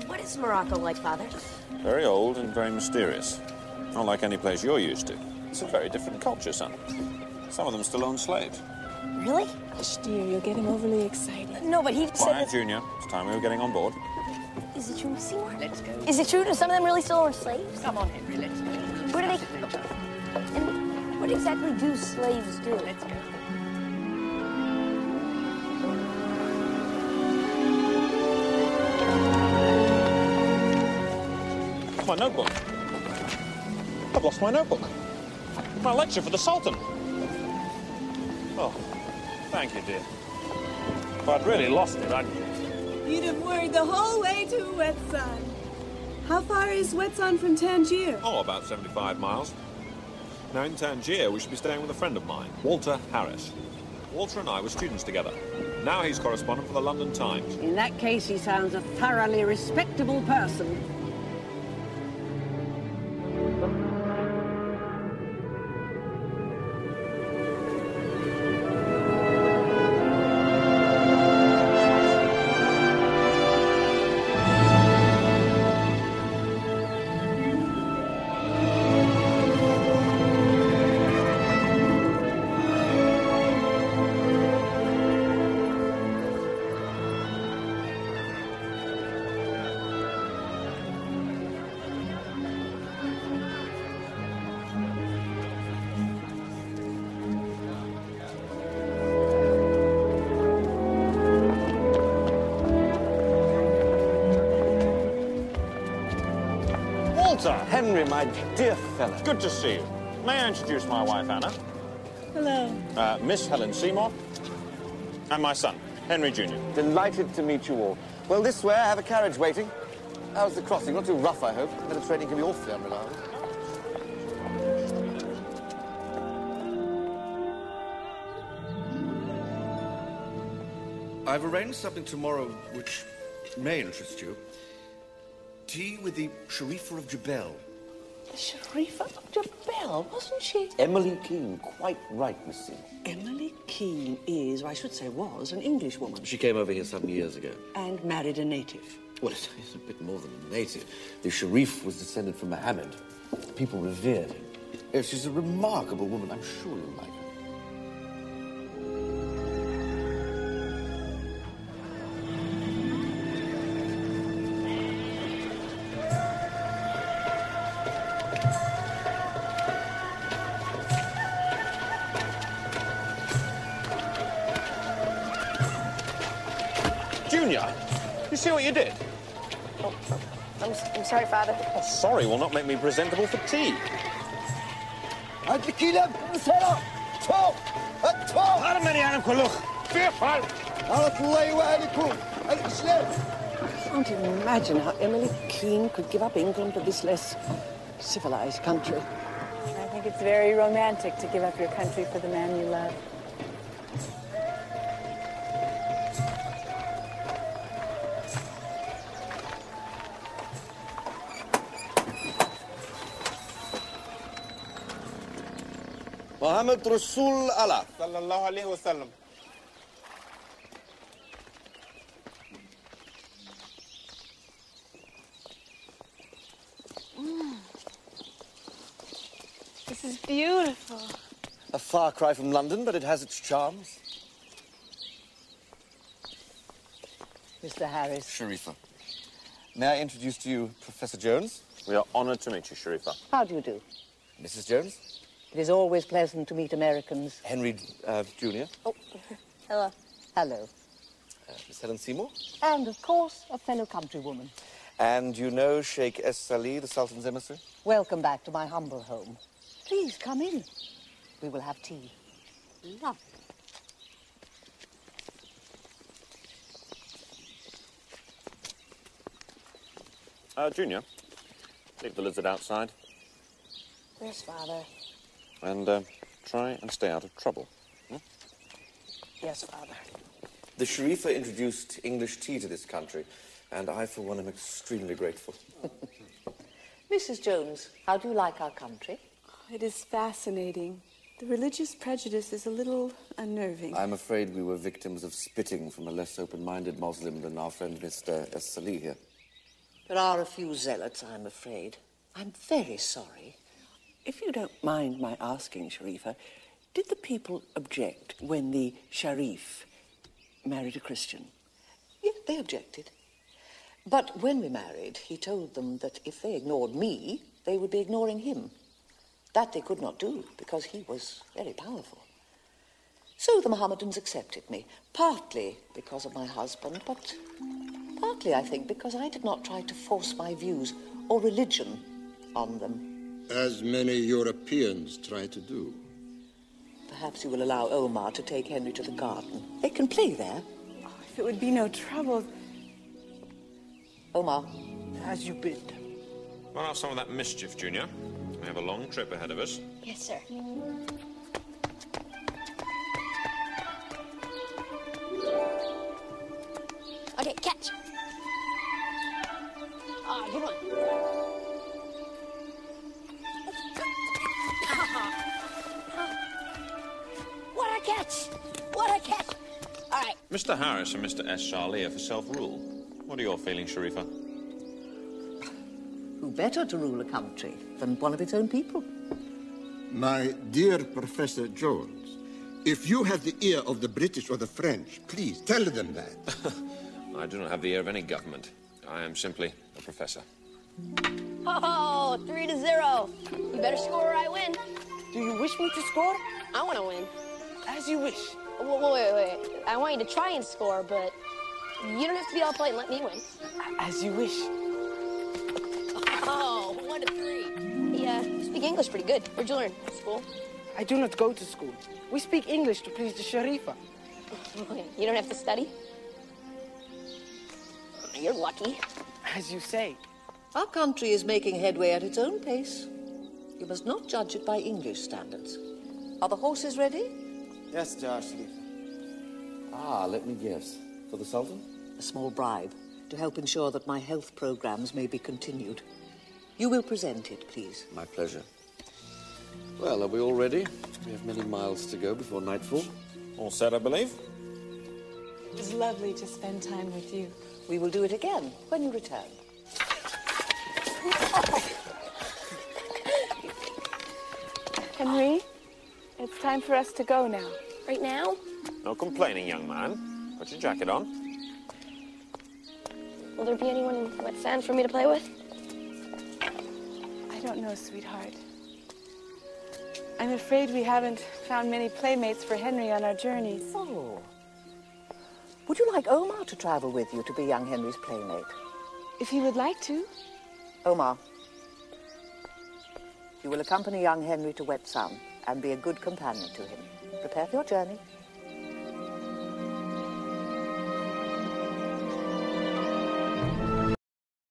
What is Morocco like, Father? Very old and very mysterious. Not like any place you're used to. It's a very different culture, son. Some of them still own slaves. Really? Hush, dear, you're getting overly excited. No, but he said Quiet, that... Junior. It's time we were getting on board. Is it true, Seymour? Let's go. Is it true? Do some of them really still own slaves? Come on, Henry, let's go. Where do they... And what exactly do slaves do? Let's go. My notebook. I've lost my notebook. My lecture for the Sultan. Oh, thank you, dear. If I'd really lost it, I'd... You'd have worried the whole way to Ouezzane. How far is Ouezzane from Tanger? Oh, about 75 miles. Now, in Tanger, we should be staying with a friend of mine, Walter Harris. Walter and I were students together. Now he's correspondent for the London Times. In that case, he sounds a thoroughly respectable person. Henry, my dear fellow. Good to see you. May I introduce my wife, Anna? Hello. Miss Helen Seymour. And my son, Henry Jr. Delighted to meet you all. Well, this way, I have a carriage waiting. How's the crossing? Not too rough, I hope. Mediterranean can be awfully unreliable. I've arranged something tomorrow which may interest you. Tea with the CHERIF of Jebel. The CHERIF of Jebel, wasn't she? EMILY KEENE, quite right, Miss Seymour. EMILY KEENE is, or I should say was, an English woman. She came over here some years ago. And married a native. Well, it's a bit more than a native. The CHERIF was descended from Mohammed. People revered him. Yes, she's a remarkable woman. I'm sure you'll like her. Junior, you see what you did? Oh, I'm sorry, Father. Oh, sorry will not make me presentable for tea. I can't imagine how EMILY KEENE could give up England for this less civilized country. I think it's very romantic to give up your country for the man you love. Muhammad Rasul Allah. Sallallahu alayhi wa sallam. This is beautiful. A far cry from London, but it has its charms. Mr. Harris. Sharifa. May I introduce to you Professor Jones? We are honored to meet you, Sharifa. How do you do? Mrs. Jones? It is always pleasant to meet Americans. Henry Jr. Oh, hello. Hello. Miss Helen Seymour? And, of course, a fellow countrywoman. And you know Sheikh Es Salih, the Sultan's emissary? Welcome back to my humble home. Please, come in. We will have tea. Lovely. Junior, leave the lizard outside. Yes, Father. And try and stay out of trouble. Hmm? Yes, Father. The Sharifa introduced English tea to this country, and I, for one, am extremely grateful. Mrs. Jones, how do you like our country? It is fascinating. The religious prejudice is a little unnerving. I'm afraid we were victims of spitting from a less open-minded Muslim than our friend Mr. Es Salih here. There are a few zealots, I'm afraid. I'm very sorry. If you don't mind my asking, Sherifa, did the people object when the Sharif married a Christian? Yeah, they objected. But when we married, he told them that if they ignored me, they would be ignoring him. That they could not do, because he was very powerful. So the Mohammedans accepted me, partly because of my husband, but partly, I think, because I did not try to force my views or religion on them. As many Europeans try to do. Perhaps you will allow Omar to take Henry to the garden. They can play there. Oh, if it would be no trouble. Omar. As you bid. Run off some of that mischief, Junior. We have a long trip ahead of us. Yes, sir. Okay, catch. Ah, good one. What a catch! What a catch! All right. Mr. Harris and Mr. S. Charlie are for self-rule. What are your feelings, Sherifa? Who better to rule a country than one of its own people? My dear Professor Jones, if you have the ear of the British or the French, please tell them that. I do not have the ear of any government. I am simply a professor. Oh, 3-0. You better score or I win. Do you wish me to score? I want to win. As you wish. Wait. I want you to try and score, but you don't have to be all polite and let me win. As you wish. Oh, 1-3. Yeah, you speak English pretty good. Where'd you learn? School? I do not go to school. We speak English to please the Sherifa. You don't have to study? You're lucky. As you say. Our country is making headway at its own pace. You must not judge it by English standards. Are the horses ready? Yes, Jar Sharif. Ah, let me guess. For the Sultan? A small bribe to help ensure that my health programs may be continued. You will present it, please. My pleasure. Well, are we all ready? We have many miles to go before nightfall. All set, I believe. It was lovely to spend time with you. We will do it again when you return. Henry, it's time for us to go now. Right now? No complaining, young man. Put your jacket on. Will there be anyone in wet sand for me to play with? I don't know, sweetheart. I'm afraid we haven't found many playmates for Henry on our journeys. Oh. Would you like Omar to travel with you to be young Henry's playmate? If he would like to. Omar, you will accompany young Henry to Wet Sun and be a good companion to him. Prepare for your journey.